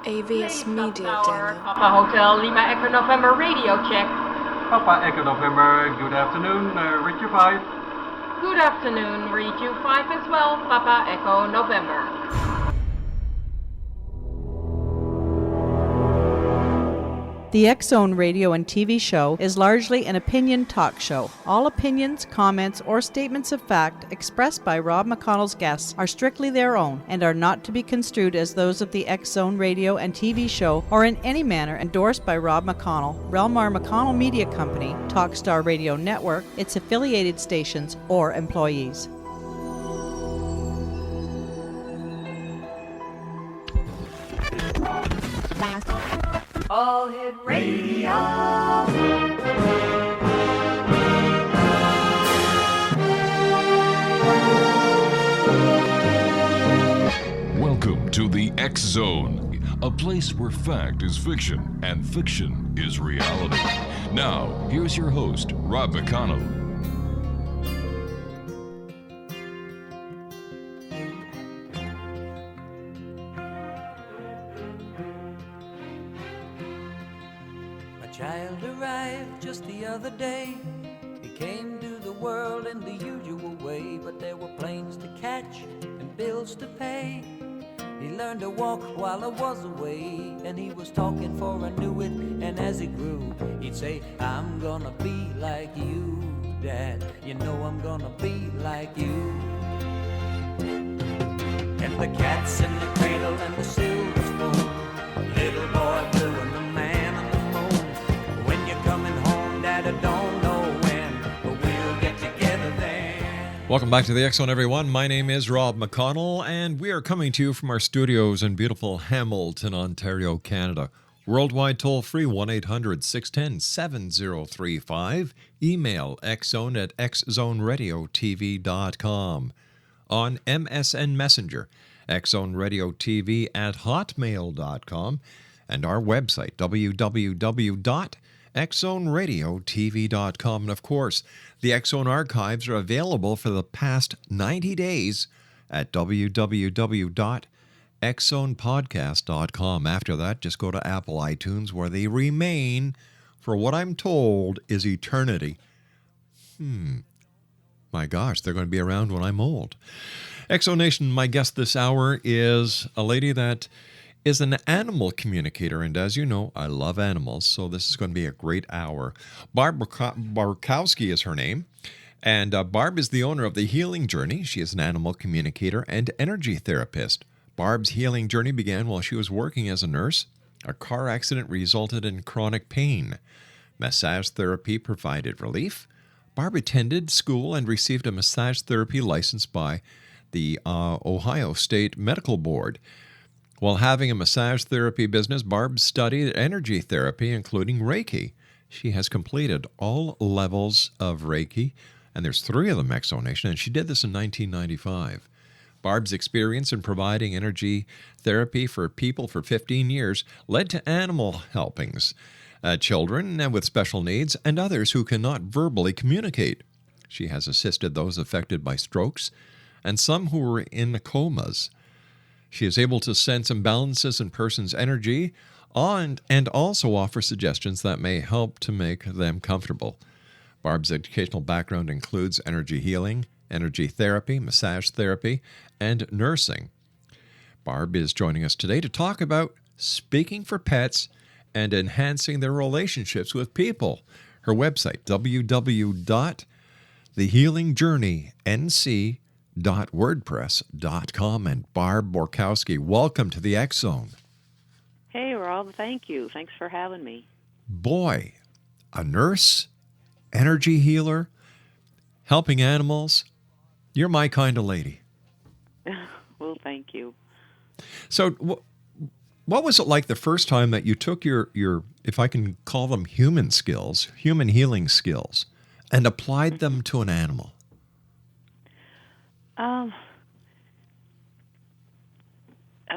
AVS Media Demo. Papa Hotel Lima Echo November radio check. Papa Echo November, good afternoon, reach you 5. Good afternoon, read you 5 as well, Papa Echo November. The X-Zone radio and TV show is largely an opinion talk show. All opinions, comments, or statements of fact expressed by Rob McConnell's guests are strictly their own and are not to be construed as those of the X-Zone radio and TV show or in any manner endorsed by Rob McConnell, Relmar McConnell Media Company, Talkstar Radio Network, its affiliated stations, or employees. All Hit Radio. Welcome to the X Zone, a place where fact is fiction and fiction is reality. Now, here's your host, Rob McConnell. Child arrived just the other day. He came to the world in the usual way, but there were planes to catch and bills to pay. He learned to walk while I was away, and he was talking for I knew it. And as he grew, he'd say, I'm gonna be like you, Dad. You know I'm gonna be like you. And the cat's in the cradle and the silver spoon, little boy blue and the man on the moon. When you're coming home, Dad, I don't know when, but we'll get together then. Welcome back to the X Zone, everyone. My name is Rob McConnell, and we are coming to you from our studios in beautiful Hamilton, Ontario, Canada. Worldwide toll-free, 1-800-610-7035. Email xzone@xzoneradiotv.com. On MSN Messenger, xzoneradiotv@hotmail.com. And our website, www.xzoneradiotv.com. And of course, the X Zone archives are available for the past 90 days at www.xzonepodcast.com. After that, just go to Apple iTunes, where they remain for what I'm told is eternity. My gosh, they're going to be around when I'm old. Exonation, my guest this hour is a lady that is an animal communicator, and as you know, I love animals, so this is going to be a great hour. Barb Borkowski is her name, and Barb is the owner of The Healing Journey. She is an animal communicator and energy therapist. Barb's healing journey began while she was working as a nurse. A car accident resulted in chronic pain. Massage therapy provided relief. Barb attended school and received a massage therapy license by the Ohio State Medical Board. While having a massage therapy business, Barb studied energy therapy, including Reiki. She has completed all levels of Reiki, and there's 3 of them, Exonation, and she did this in 1995. Barb's experience in providing energy therapy for people for 15 years led to animal helpings, children with special needs, and others who cannot verbally communicate. She has assisted those affected by strokes and some who were in comas. She is able to sense imbalances in person's energy and also offer suggestions that may help to make them comfortable. Barb's educational background includes energy healing, energy therapy, massage therapy, and nursing. Barb is joining us today to talk about speaking for pets and enhancing their relationships with people. Her website, www.thehealingjourneync.wordpress.com. And Barb Borkowski, welcome to the X Zone. Hey, Rob, thank you. Thanks for having me. Boy, a nurse, energy healer, helping animals. You're my kind of lady. Well, thank you. So what was it like the first time that you took your, if I can call them human skills, human healing skills, and applied them to an animal? I'm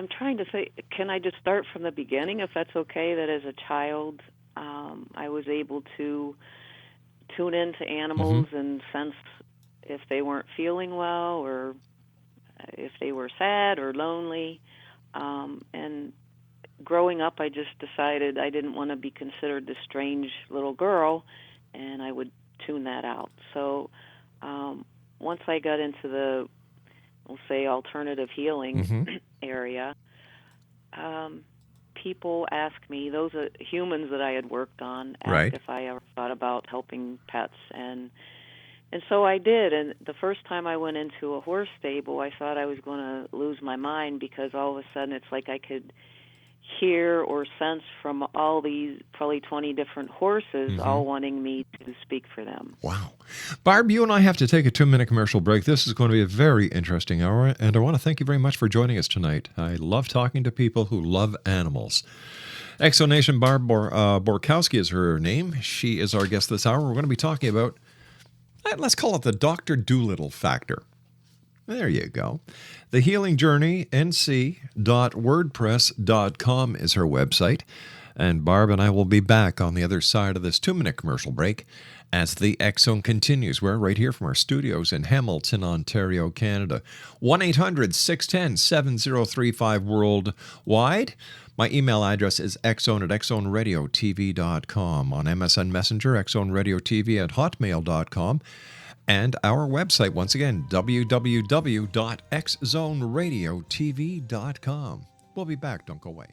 trying to say, can I just start from the beginning, if that's okay, that as a child I was able to tune into animals and sense if they weren't feeling well or if they were sad or lonely. And growing up, I just decided I didn't want to be considered this strange little girl, and I would tune that out. So once I got into the, we'll say, alternative healing area, people ask me, those are humans that I had worked on, asked if I ever thought about helping pets, and so I did. And the first time I went into a horse stable, I thought I was going to lose my mind, because all of a sudden it's like I could hear or sense from all these probably 20 different horses all wanting me to speak for them. Wow. Barb, you and I have to take a 2-minute commercial break. This is going to be a very interesting hour, and I want to thank you very much for joining us tonight. I love talking to people who love animals. Exonation Barb Borkowski is her name. She is our guest this hour. We're going to be talking about, let's call it the Dr. Doolittle factor. There you go. The Healing Journey, nc.wordpress.com is her website. And Barb and I will be back on the other side of this 2-minute commercial break as the X Zone continues. We're right here from our studios in Hamilton, Ontario, Canada. 1-800-610-7035 worldwide. My email address is xzone@xzoneradiotv.com. On MSN Messenger, xzoneradiotv@hotmail.com. And our website, once again, www.xzoneradiotv.com. We'll be back. Don't go away.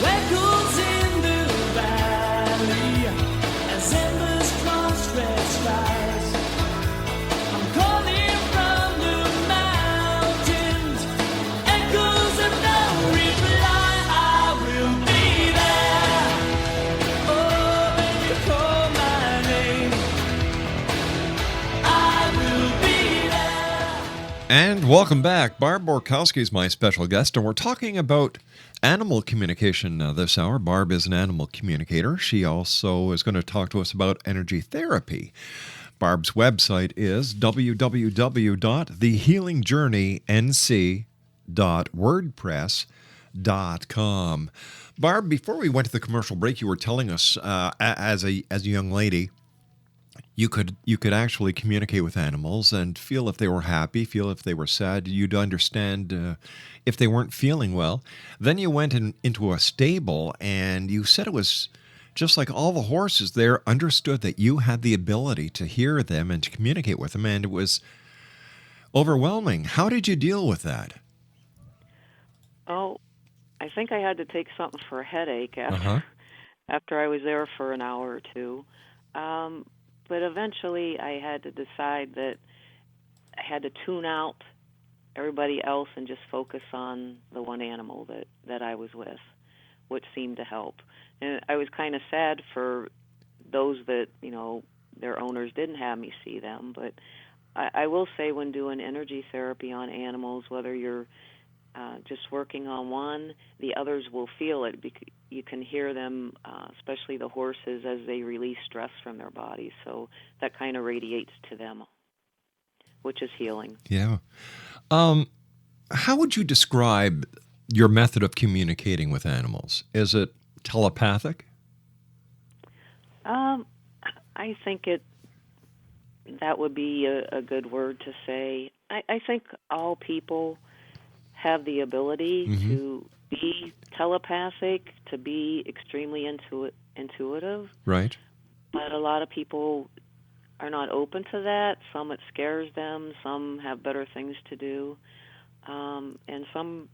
Echoes in the valley as embers cross red skies. I'm calling from the mountains, echoes of no reply. I will be there. Oh, when you call my name, I will be there. And welcome back. Barb Borkowski is my special guest, and we're talking about animal communication this hour. Barb is an animal communicator. She also is going to talk to us about energy therapy. Barb's website is www.thehealingjourneync.wordpress.com. Barb, before we went to the commercial break, you were telling us as a young lady, you could actually communicate with animals and feel if they were happy, feel if they were sad. You'd understand if they weren't feeling well. Then you went into a stable, and you said it was just like all the horses there understood that you had the ability to hear them and to communicate with them, and it was overwhelming. How did you deal with that? Oh, I think I had to take something for a headache after I was there for an hour or two. But eventually I had to decide that I had to tune out everybody else and just focus on the one animal that I was with, which seemed to help. And I was kind of sad for those that, their owners didn't have me see them. But I will say, when doing energy therapy on animals, whether you're just working on one, the others will feel it. You can hear them, especially the horses, as they release stress from their bodies. So that kind of radiates to them, which is healing. Yeah. How would you describe your method of communicating with animals? Is it telepathic? I think that would be a good word to say. I think all people have the ability to be telepathic, to be extremely intuitive. Right. But a lot of people are not open to that. Some, it scares them. Some have better things to do. And some,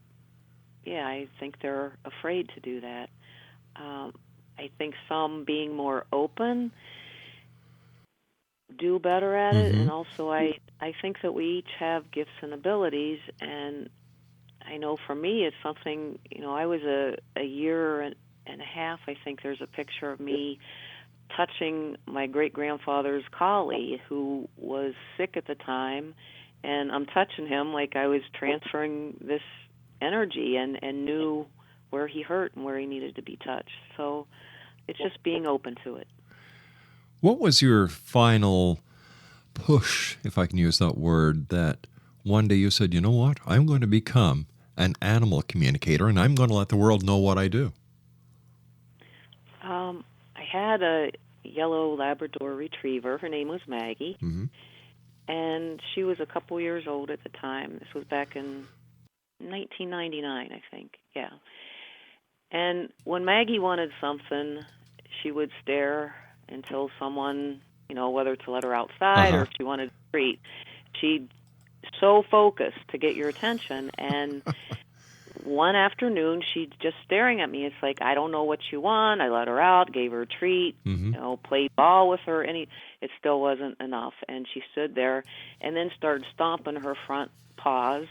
I think they're afraid to do that. I think some, being more open, do better at it. And also I think that we each have gifts and abilities, and I know for me it's something, I was a year and a half, I think there's a picture of me touching my great-grandfather's collie, who was sick at the time, and I'm touching him like I was transferring this energy and knew where he hurt and where he needed to be touched. So it's just being open to it. What was your final push, if I can use that word, that one day you said, you know what, I'm going to become an animal communicator and I'm going to let the world know what I do? I had a yellow Labrador retriever. Her name was Maggie. Mm-hmm. And she was a couple years old at the time. This was back in 1999, I think. Yeah. And when Maggie wanted something, she would stare until someone, whether to let her outside or if she wanted a treat, she'd so focused to get your attention. And one afternoon, she's just staring at me. It's like, I don't know what you want. I let her out, gave her a treat, played ball with her, and it still wasn't enough. And she stood there and then started stomping her front paws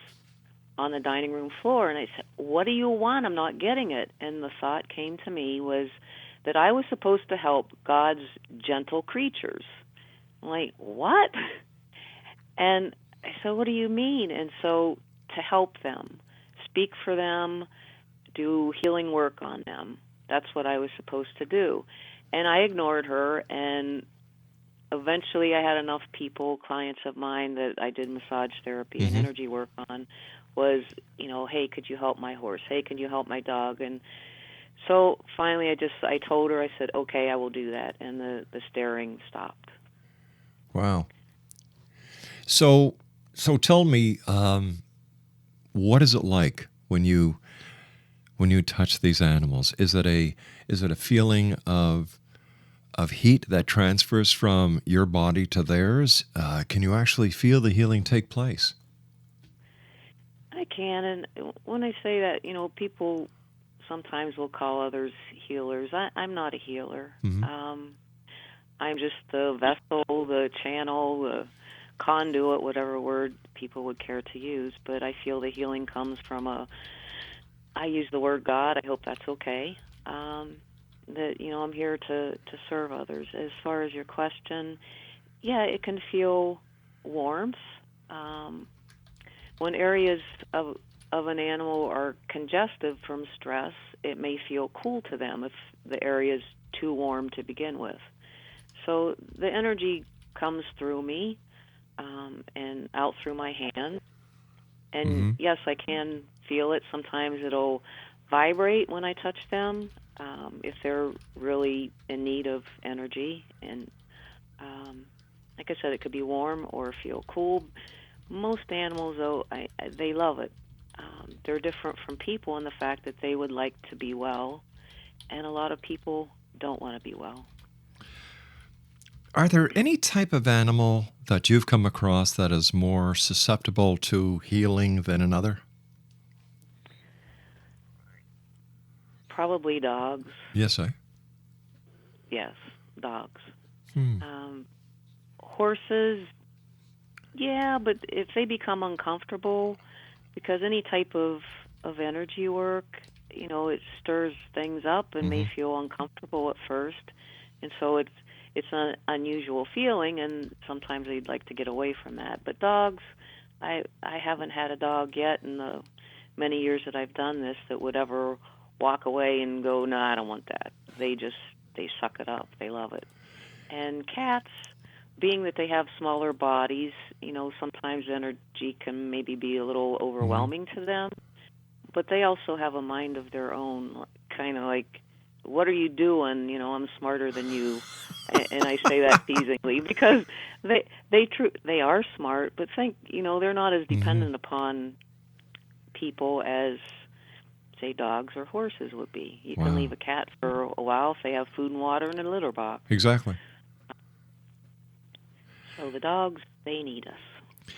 on the dining room floor. And I said, what do you want? I'm not getting it. And the thought came to me was that I was supposed to help God's gentle creatures. I'm like, what? And I said, what do you mean? And so to help them, speak for them, do healing work on them. That's what I was supposed to do. And I ignored her, and eventually I had enough people, clients of mine, that I did massage therapy and energy work on, was, hey, could you help my horse? Hey, can you help my dog? And so finally I told her, I said, okay, I will do that. And the staring stopped. Wow. So tell me, what is it like when you touch these animals? Is it a feeling of heat that transfers from your body to theirs? Can you actually feel the healing take place? I can, and when I say that, people sometimes will call others healers. I'm not a healer. Mm-hmm. I'm just the vessel, the channel, the conduit, whatever word people would care to use. But I feel the healing comes from I use the word God. I hope that's okay. That, I'm here to serve others. As far as your question, yeah, it can feel warmth. When areas of an animal are congested from stress, it may feel cool to them if the area is too warm to begin with. So the energy comes through me and out through my hands. And yes, I can feel it. Sometimes it'll vibrate when I touch them if they're really in need of energy. And like I said, it could be warm or feel cool. Most animals, though, they love it. They're different from people in the fact that they would like to be well, and a lot of people don't want to be well. Are there any type of animal that you've come across that is more susceptible to healing than another? Probably dogs. Yes, Yes, dogs. Horses, yeah, but if they become uncomfortable, because any type of energy work, it stirs things up and may feel uncomfortable at first, and so it's an unusual feeling, and sometimes they'd like to get away from that. But dogs, I haven't had a dog yet in the many years that I've done this that would ever walk away and go, no, I don't want that. They suck it up. They love it. And cats, being that they have smaller bodies, sometimes energy can maybe be a little overwhelming to them, but they also have a mind of their own, kind of like, what are you doing? I'm smarter than you. And I say that teasingly because they are smart, but they're not as dependent upon people as, say, dogs or horses would be. You can leave a cat for a while if they have food and water in a litter box. Exactly. So the dogs, they need us.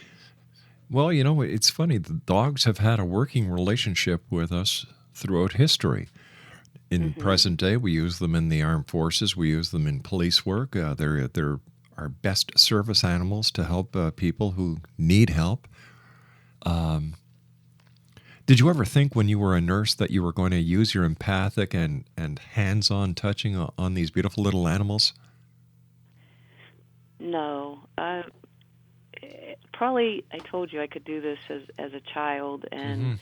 Well, it's funny. The dogs have had a working relationship with us throughout history. In present day, we use them in the armed forces. We use them in police work. They're our best service animals to help people who need help. Did you ever think when you were a nurse that you were going to use your empathic and hands-on touching on these beautiful little animals? No. probably I told you I could do this as a child, and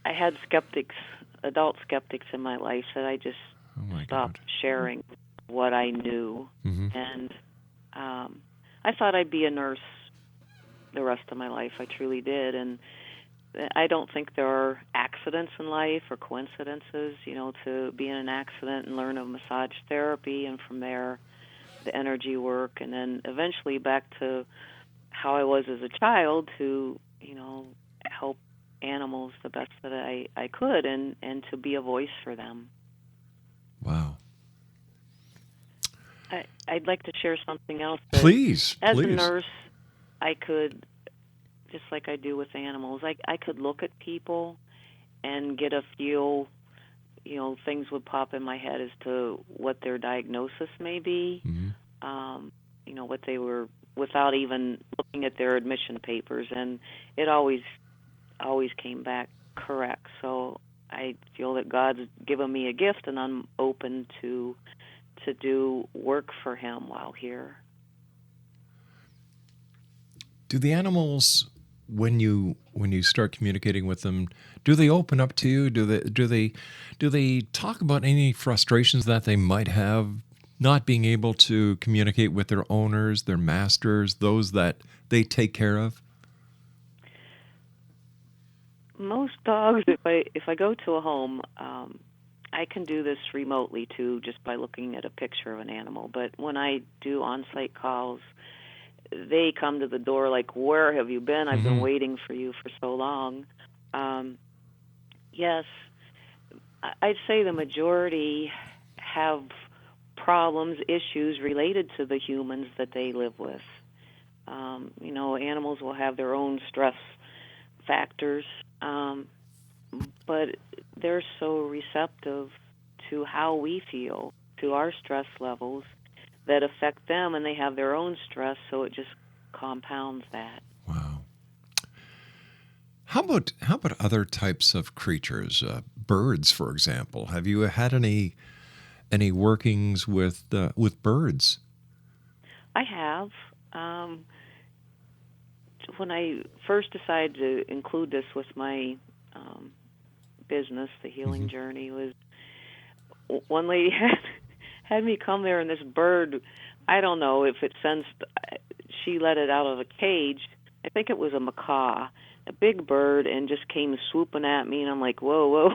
I had skeptics, adult skeptics in my life that I just stopped sharing what I knew. And I thought I'd be a nurse the rest of my life. I truly did. And I don't think there are accidents in life or coincidences, to be in an accident and learn of massage therapy, and from there the energy work, and then eventually back to how I was as a child to, help animals the best that I could, and to be a voice for them. Wow. I'd like to share something else. Please. As a nurse, I could, just like I do with animals, I could look at people and get a feel, things would pop in my head as to what their diagnosis may be, what they were, without even looking at their admission papers, and it always came back correct. So I feel that God's given me a gift, and I'm open to do work for Him while here. Do the animals, when you start communicating with them, do they open up to you? Do they talk about any frustrations that they might have not being able to communicate with their owners, their masters, those that they take care of? Most dogs, if I go to a home, I can do this remotely too, just by looking at a picture of an animal. But when I do on-site calls, they come to the door like, "Where have you been? I've been waiting for you for so long." Yes, I'd say the majority have problems, issues related to the humans that they live with. Animals will have their own stress factors, but they're so receptive to how we feel, to our stress levels that affect them, and they have their own stress, so it just compounds that. Wow. How about other types of creatures? Birds, for example. Have you had any workings with birds? I have. When I first decided to include this with my business, the healing journey, was one lady had me come there, and this bird, I don't know if it sensed, she let it out of a cage. I think it was a macaw, a big bird, and just came swooping at me, and I'm like, whoa,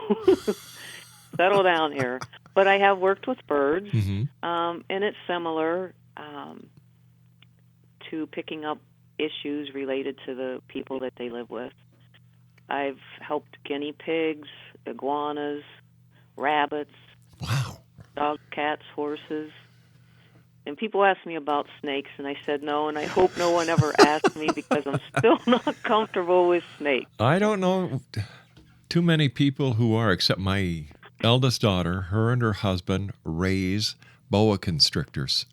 settle down here. But I have worked with birds, and it's similar to picking up issues related to the people that they live with. I've helped guinea pigs, iguanas, rabbits, dogs, cats, horses. And people ask me about snakes, and I said no, and I hope no one ever asks me because I'm still not comfortable with snakes. I don't know too many people who are, except my eldest daughter. Her and her husband raise boa constrictors.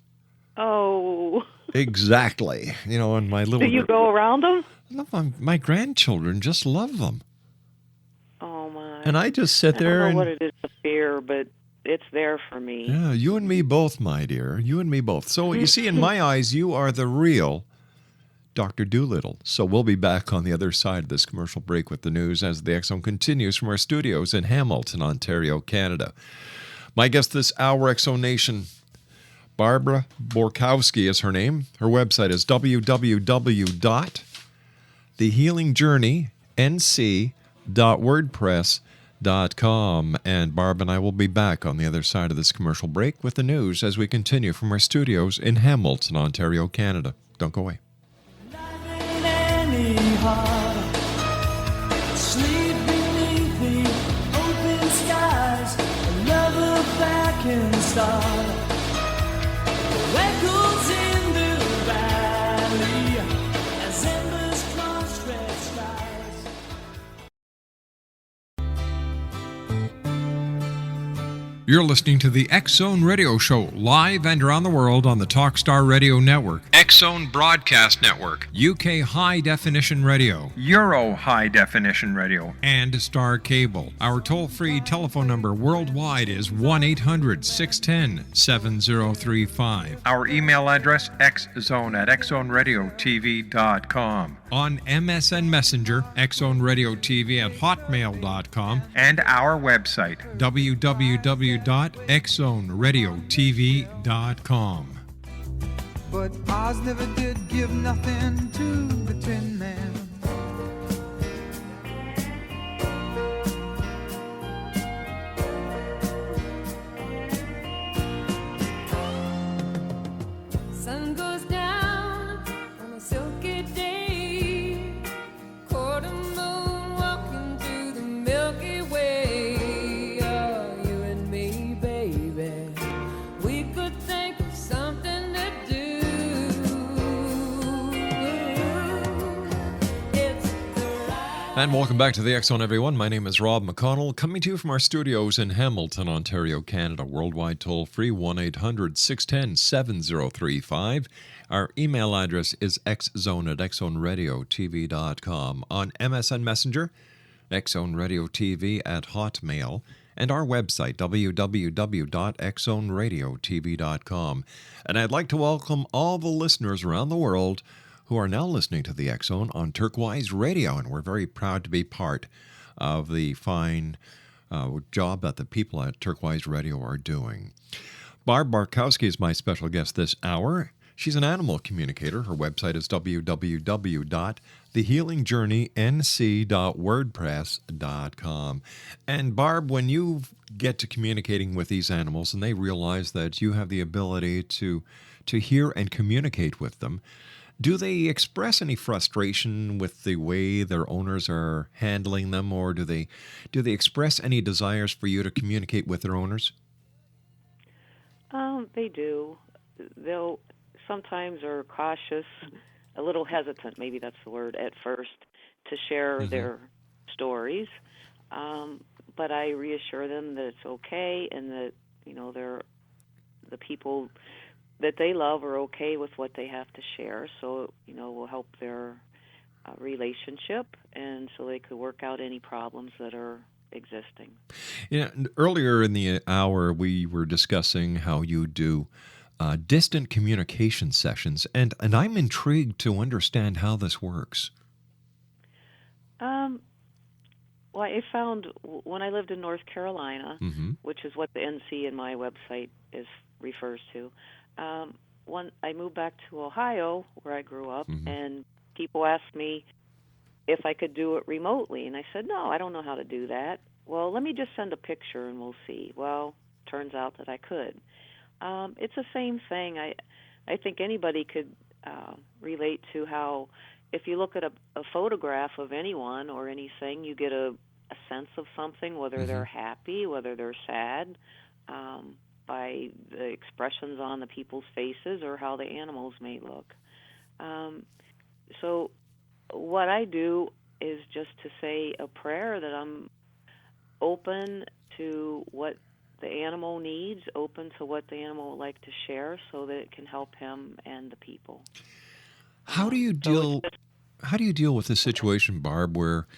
Oh. Exactly. And my little... Do you go around them? No, my grandchildren just love them. Oh, my. And I just sit there I don't know and... what it is to fear, but it's there for me. Yeah, you and me both, my dear. You and me both. So you see, in my eyes, you are the real Dr. Doolittle. So we'll be back on the other side of this commercial break with the news as the X Zone continues from our studios in Hamilton, Ontario, Canada. My guest this hour, X Zone Nation, Barb Borkowski is her name. Her website is www.thehealingjourneync.wordpress.com. And Barb and I will be back on the other side of this commercial break with the news as we continue from our studios in Hamilton, Ontario, Canada. Don't go away. Sleep beneath the open skies, another back and start. Echoes in the valley as embers cross red skies. You're listening to the X Zone Radio Show, live and around the world on the Talkstar Radio Network, X Zone Broadcast Network, UK High Definition Radio, Euro High Definition Radio, and Star Cable. Our toll-free telephone number worldwide is 1-800-610-7035. Our email address, xzone@xzoneradiotv.com. On MSN Messenger, xzoneradiotv@hotmail.com, and our website, www.xzoneradiotv.com. But Oz never did give nothing to the Tin Man. Sun goes down on a silky day, quarter moon walking through the Milky Way. Oh, you and me, baby, we could think of something to do. It's the right. And welcome back to the X Zone, everyone. My name is Rob McConnell, coming to you from our studios in Hamilton, Ontario, Canada. Worldwide toll-free, 1-800-610-7035. Our email address is xzone@xzoneradiotv.com. On MSN Messenger, xzoneradiotv@hotmail. And our website, www.xzoneradiotv.com. And I'd like to welcome all the listeners around the world who are now listening to the X Zone on Turquoise Radio, and we're very proud to be part of the fine job that the people at Turquoise Radio are doing. Barb Borkowski is my special guest this hour. She's an animal communicator. Her website is www.thehealingjourneync.wordpress.com. And Barb, when you get to communicating with these animals and they realize that you have the ability to hear and communicate with them, do they express any frustration with the way their owners are handling them, or do they express any desires for you to communicate with their owners? They do. They'll sometimes are cautious, a little hesitant, maybe that's the word, at first, to share their stories. But I reassure them that it's okay, and that, you know, they're the people that they love are okay with what they have to share. So, you know, will help their relationship, and so they could work out any problems that are existing. Yeah, earlier in the hour, we were discussing how you do distant communication sessions, and I'm intrigued to understand how this works. Well, I found when I lived in North Carolina, which is what the NC in my website refers to, when I moved back to Ohio, where I grew up, and people asked me if I could do it remotely, and I said, no, I don't know how to do that. Well, let me just send a picture and we'll see. Well, turns out that I could. It's the same thing. I think anybody could relate to how if you look at a photograph of anyone or anything, you get a sense of something, whether they're happy, whether they're sad, by the expressions on the people's faces or how the animals may look. So what I do is just to say a prayer that I'm open to what the animal needs, open to what the animal would like to share, so that it can help him and the people. How do you deal with this situation, Barb, where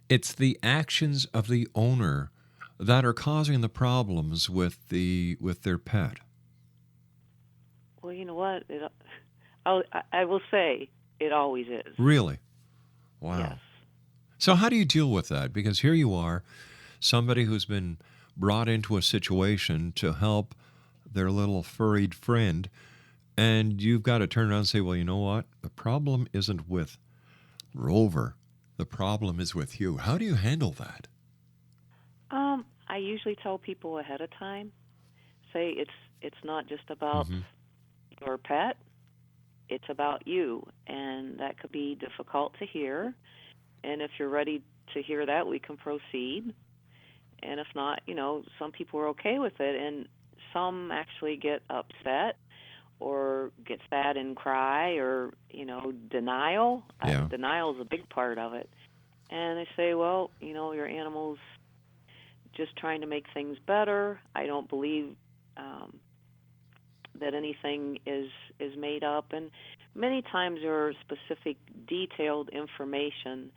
it's the actions of the owner that are causing the problems with their pet? Well, you know what? I will say it always is. Really? Wow. Yes. So how do you deal with that? Because here you are, somebody who's been brought into a situation to help their little furried friend, and you've got to turn around and say, well, you know what? The problem isn't with Rover. The problem is with you. How do you handle that? I usually tell people ahead of time, say it's not just about your pet, it's about you, and that could be difficult to hear. And if you're ready to hear that, we can proceed. And if not, you know, some people are okay with it, and some actually get upset or get sad and cry, or, you know, denial. Yeah. Denial is a big part of it. And they say, well, you know, your animal's just trying to make things better. I don't believe that anything is made up. And many times there are specific, detailed information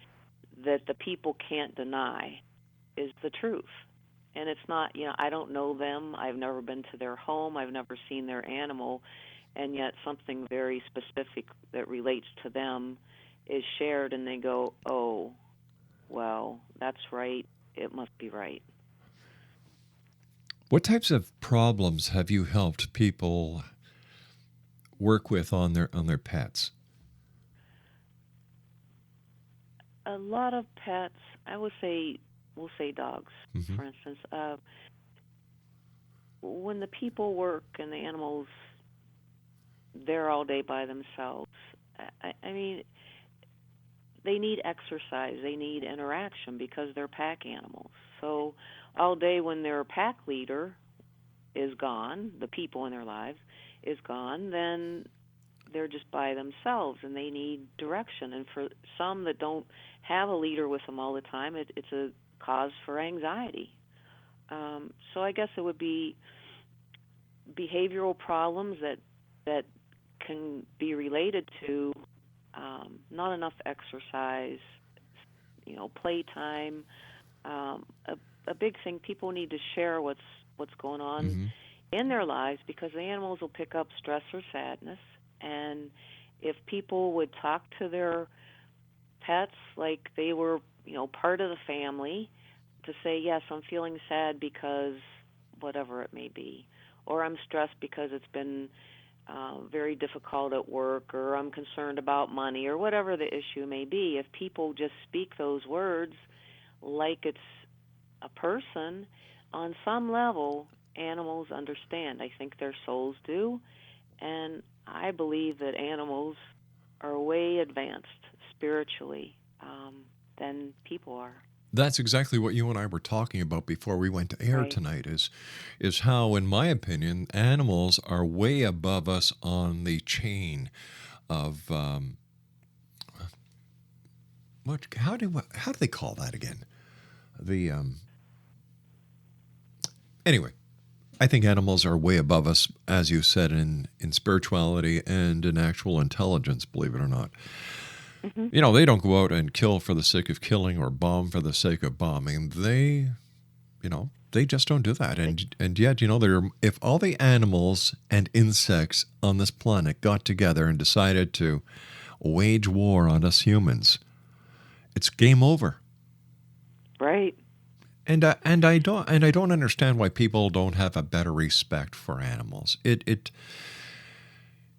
that the people can't deny is the truth. And it's not, I don't know them. I've never been to their home. I've never seen their animal. And yet something very specific that relates to them is shared, and they go, oh, well, that's right. It must be right. What types of problems have you helped people work with on their pets? A lot of pets, we'll say dogs, for instance. When the people work and the animals, they're all day by themselves. I mean, they need exercise. They need interaction because they're pack animals. So all day when their pack leader is gone, the people in their lives is gone, then they're just by themselves and they need direction. And for some that don't have a leader with them all the time, it's a cause for anxiety. So I guess it would be behavioral problems that can be related to not enough exercise, playtime. A big thing, people need to share what's going on in their lives, because the animals will pick up stress or sadness. And if people would talk to their pets like they were, part of the family, to say, yes, I'm feeling sad because whatever it may be, or I'm stressed because it's been very difficult at work, or I'm concerned about money, or whatever the issue may be. If people just speak those words like it's a person, on some level, animals understand. I think their souls do, and I believe that animals are way advanced spiritually than people are. That's exactly what you and I were talking about before we went to air tonight, is how, in my opinion, animals are way above us on the chain of how do they call that again? The anyway, I think animals are way above us, as you said, in spirituality and in actual intelligence, believe it or not. They don't go out and kill for the sake of killing or bomb for the sake of bombing. They just don't do that. And yet, if all the animals and insects on this planet got together and decided to wage war on us humans, it's game over. Right. And I don't understand why people don't have a better respect for animals.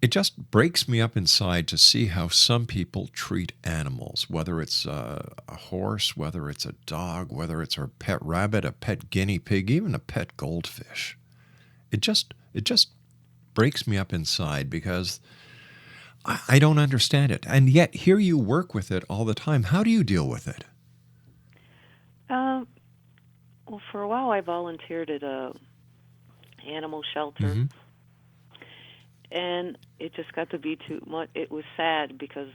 It just breaks me up inside to see how some people treat animals, whether it's a horse, whether it's a dog, whether it's a pet rabbit, a pet guinea pig, even a pet goldfish. It just breaks me up inside because I don't understand it. And yet here you work with it all the time. How do you deal with it? Well, for a while I volunteered at a animal shelter. And it just got to be too much. It was sad because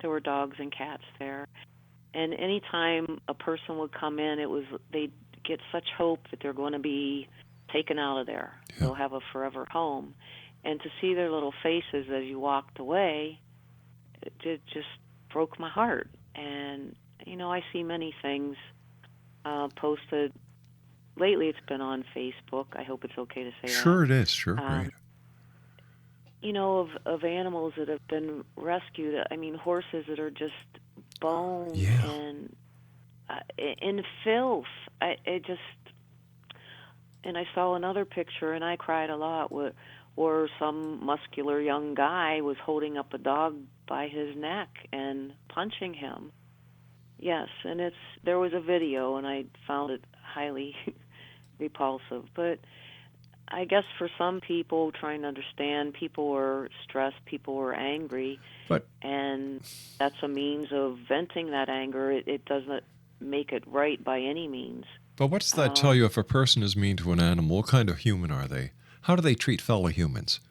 there were dogs and cats there. And any time a person would come in, they'd get such hope that they're going to be taken out of there. Yeah. They'll have a forever home. And to see their little faces as you walked away, it just broke my heart. And, I see many things posted. Lately it's been on Facebook. I hope it's okay to say that. Sure it is. Sure, right. Of animals that have been rescued. I mean, horses that are just bones and in filth. And I saw another picture, and I cried a lot, where some muscular young guy was holding up a dog by his neck and punching him. Yes, and there was a video, and I found it highly repulsive. But I guess for some people, trying to understand, people were stressed, people were angry, and that's a means of venting that anger. It doesn't make it right by any means. But what's that tell you if a person is mean to an animal? What kind of human are they? How do they treat fellow humans?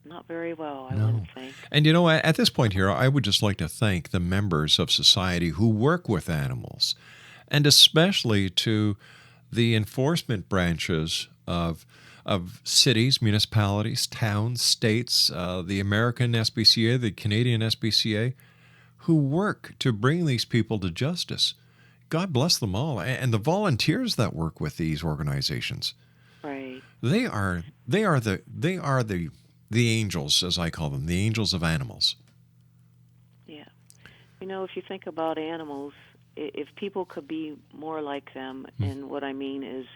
Not very well, I wouldn't think. And at this point here, I would just like to thank the members of society who work with animals and especially to the enforcement branches of cities, municipalities, towns, states, the American SPCA, the Canadian SPCA, who work to bring these people to justice. God bless them all, and the volunteers that work with these organizations. Right. They are the angels, as I call them, the angels of animals. Yeah. If you think about animals, if people could be more like them, and what I mean is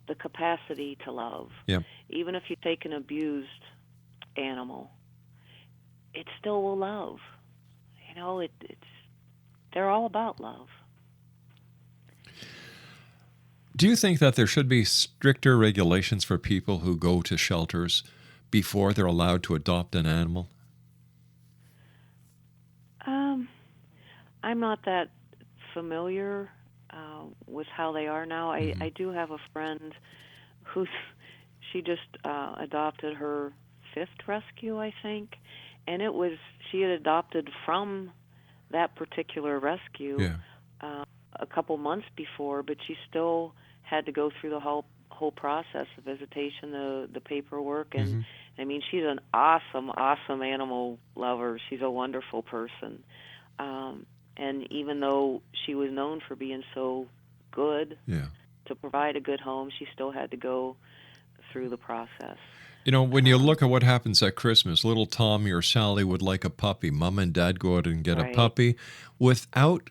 the capacity to love. Yep. Even if you take an abused animal, it still will love. They're all about love. Do you think that there should be stricter regulations for people who go to shelters before they're allowed to adopt an animal? I'm not that familiar with how they are now. I do have a friend she just adopted her 5th rescue, I think, and she had adopted from that particular rescue a couple months before, but she still had to go through the whole process, the visitation, the paperwork, and I mean, she's an awesome animal lover. She's a wonderful person. And even though she was known for being so good to provide a good home, she still had to go through the process. When you look at what happens at Christmas, little Tommy or Sally would like a puppy. Mom and Dad go out and get a puppy without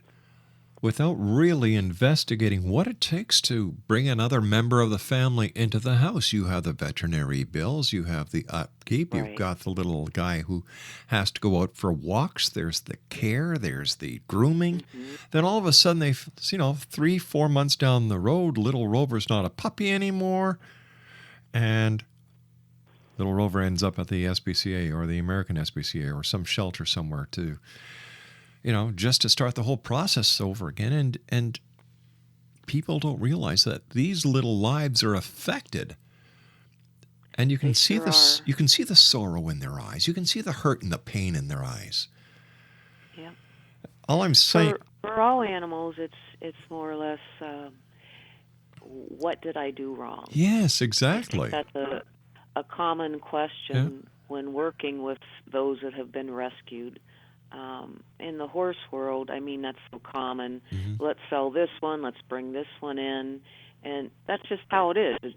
really investigating what it takes to bring another member of the family into the house. You have the veterinary bills, you have the upkeep, you've got the little guy who has to go out for walks, there's the care, there's the grooming. Then all of a sudden, 3-4 months down the road, little Rover's not a puppy anymore, and little Rover ends up at the SPCA or the American SPCA or some shelter somewhere to just to start the whole process over again. And people don't realize that these little lives are affected. And you can see this. You can see the sorrow in their eyes. You can see the hurt and the pain in their eyes. Yeah. All I'm saying, for all animals, it's more or less, what did I do wrong? Yes, exactly. I think that's a common question when working with those that have been rescued. In the horse world, I mean, that's so common. Let's sell this one, let's bring this one in, and that's just how it is. It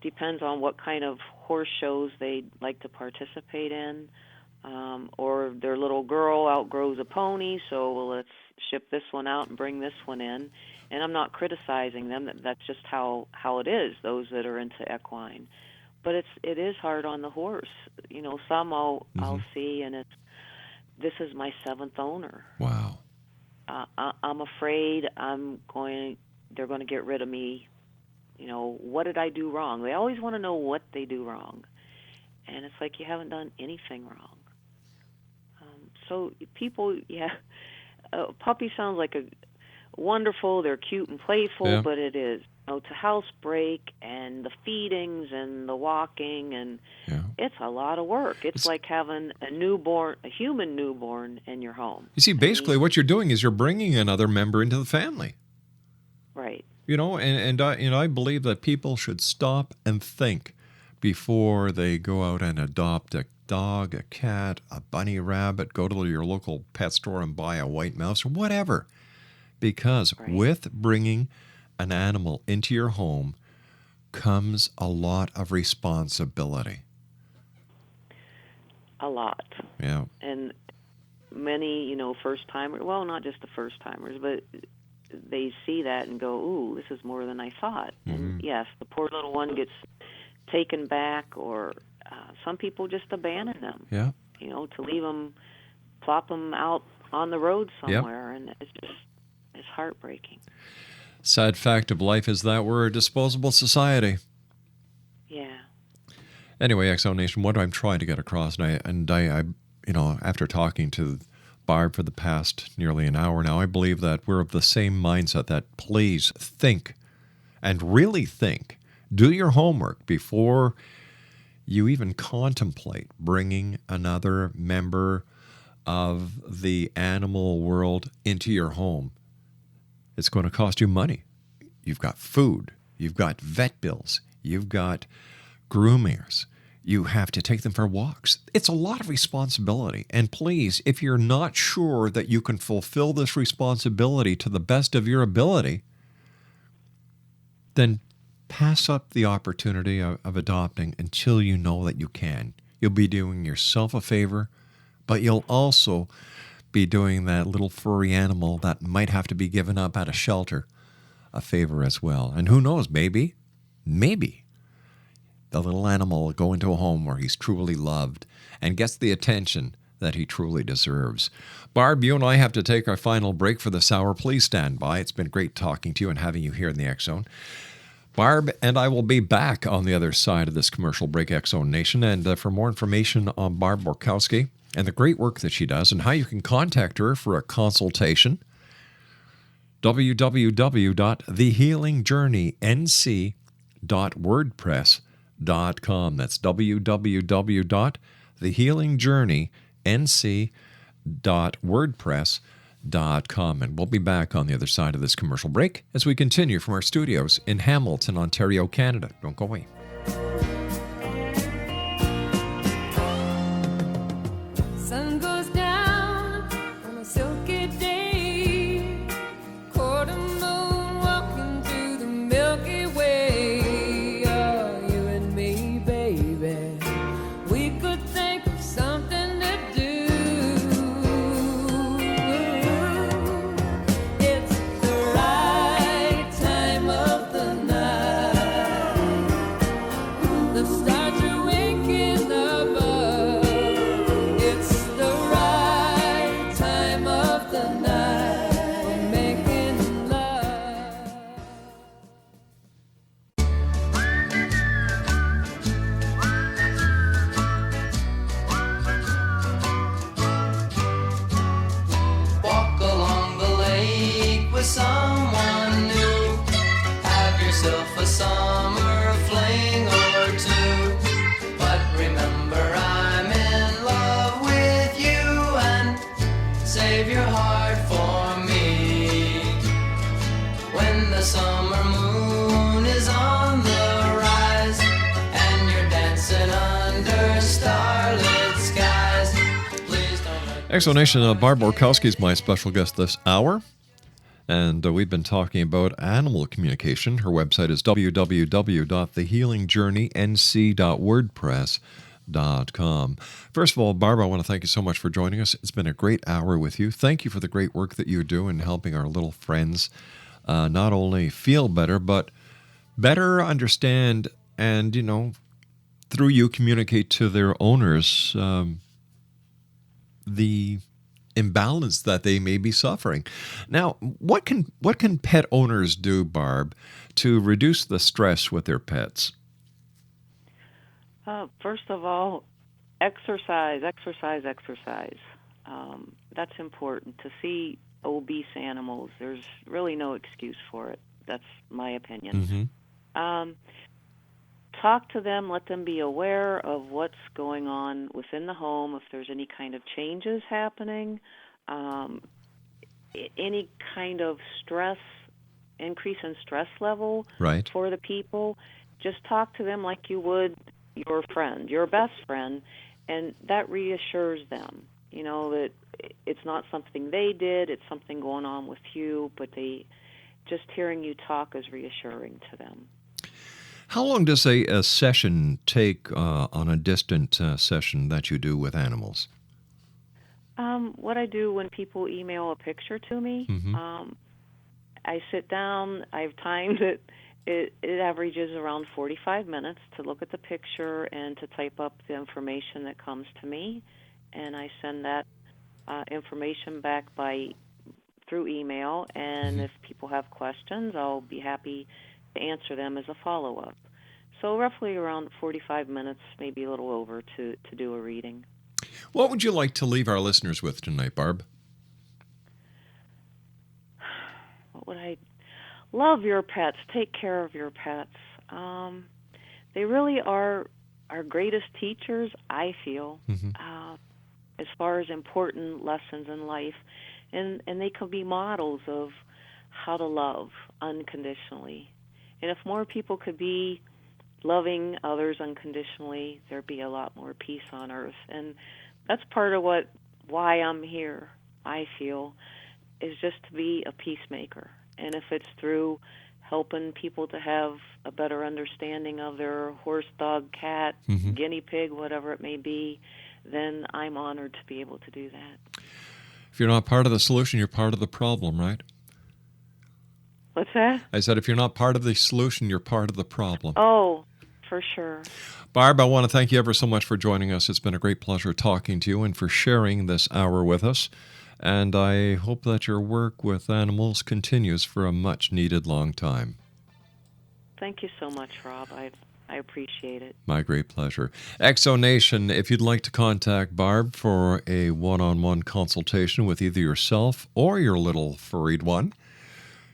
depends on what kind of horse shows they like to participate in, or their little girl outgrows a pony, so let's ship this one out and bring this one in. And I'm not criticizing them, that's just how it is, those that are into equine. But it is hard on the horse. Some I'll see, and this is my 7th owner. Wow. I'm afraid they're going to get rid of me. What did I do wrong? They always want to know what they do wrong. And it's like, you haven't done anything wrong. So people, puppy sounds like wonderful, they're cute and playful, but it is. To house break and the feedings and the walking, and it's a lot of work. It's like having a human newborn in your home. You see, basically what you're doing is you're bringing another member into the family. Right. I believe that people should stop and think before they go out and adopt a dog, a cat, a bunny rabbit, go to your local pet store and buy a white mouse or whatever. Because with bringing an animal into your home comes a lot of responsibility. A lot. Yeah. And many, first-timers, well, not just the first-timers, but they see that and go, ooh, this is more than I thought. And yes, the poor little one gets taken back, or some people just abandon them. Yeah. To leave them, plop them out on the road somewhere, and it's heartbreaking. Sad fact of life is that we're a disposable society. Yeah. Anyway, Exo Nation, what I'm trying to get across, and I after talking to Barb for the past nearly an hour now, I believe that we're of the same mindset that please think, and really think, do your homework before you even contemplate bringing another member of the animal world into your home. It's going to cost you money. You've got food. You've got vet bills. You've got groomers. You have to take them for walks. It's a lot of responsibility. And please, if you're not sure that you can fulfill this responsibility to the best of your ability, then pass up the opportunity of adopting until you know that you can. You'll be doing yourself a favor, but you'll also be doing that little furry animal that might have to be given up at a shelter a favor as well. And who knows, maybe the little animal will go into a home where he's truly loved and gets the attention that he truly deserves. Barb, you and I have to take our final break for this hour. Please stand by. It's been great talking to you and having you here in the X Zone. Barb and I will be back on the other side of this commercial break, X Zone Nation. And for more information on Barb Borkowski and the great work that she does and how you can contact her for a consultation, www.thehealingjourneync.wordpress.com. That's www.thehealingjourneync.wordpress.com. And we'll be back on the other side of this commercial break as we continue from our studios in Hamilton, Ontario, Canada. Don't go away. Sun goes down on a silky day, quarter moon walking through the Milky Way. Oh, you and me, baby, we could think of something to do. It's the right time of the night. The stars are winking above. It's the right time of the night for making love. Walk along the lake with someone new. Have yourself a summer fling or two. But remember, I'm in love with you, and save your heart for me. When the summer moon is on the rise and you're dancing under starlit skies, please don't let Explanation, Barb Borkowski is my special guest this hour. And we've been talking about animal communication. Her website is www.thehealingjourneync.wordpress.com. First of all, Barb, I want to thank you so much for joining us. It's been a great hour with you. Thank you for the great work that you do in helping our little friends not only feel better, but better understand and, through you communicate to their owners the imbalance that they may be suffering. Now, what can pet owners do, Barb, to reduce the stress with their pets? First of all, exercise. That's important. To see obese animals, there's really no excuse for it. That's my opinion. Mm-hmm. Talk to them, let them be aware of what's going on within the home, if there's any kind of changes happening, any kind of stress, increase in stress level Right. for the people. Just talk to them like you would your friend, your best friend, and that reassures them, that it's not something they did, it's something going on with you, but just hearing you talk is reassuring to them. How long does a session take on a distant session that you do with animals? What I do when people email a picture to me, Mm-hmm. I sit down, I have timed it. It averages around 45 minutes to look at the picture and to type up the information that comes to me, and I send that information back through email, and Mm-hmm. if people have questions, I'll be happy to answer them as a follow-up. So roughly around 45 minutes, maybe a little over, to do a reading. What would you like to leave our listeners with tonight, Barb? What would I... Love your pets. Take care of your pets. They really are our greatest teachers, I feel, Mm-hmm. as far as important lessons in life. And they can be models of how to love unconditionally. And if more people could be loving others unconditionally, there'd be a lot more peace on earth. And that's part of why I'm here, I feel, is just to be a peacemaker. And if it's through helping people to have a better understanding of their horse, dog, cat, guinea pig, whatever it may be, then I'm honored to be able to do that. If you're not part of the solution, you're part of the problem, right? What's that? I said if you're not part of the solution, you're part of the problem. Oh, for sure. Barb, I want to thank you ever so much for joining us. It's been a great pleasure talking to you and for sharing this hour with us. And I hope that your work with animals continues for a much-needed long time. Thank you so much, Rob. I appreciate it. My great pleasure. Exonation, if you'd like to contact Barb for a one-on-one consultation with either yourself or your little furried one,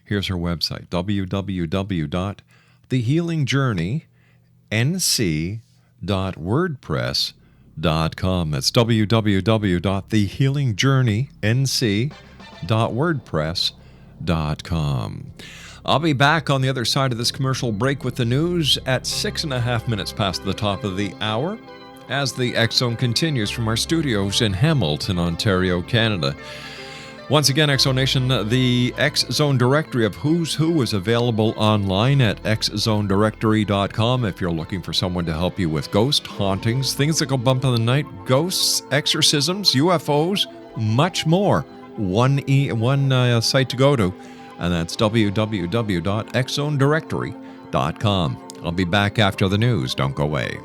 here's her website, www.thehealingjourneync.wordpress.com. That's www.thehealingjourneync.wordpress.com. I'll be back on the other side of this commercial break with the news at 6.5 minutes past the top of the hour as the X Zone continues from our studios in Hamilton, Ontario, Canada. Once again, Exonation, the X Zone directory of Who's Who is available online at xzonedirectory.com if you're looking for someone to help you with ghost hauntings, things that go bump in the night, ghosts, exorcisms, UFOs, much more. One site to go to, and that's www.xzonedirectory.com. I'll be back after the news. Don't go away.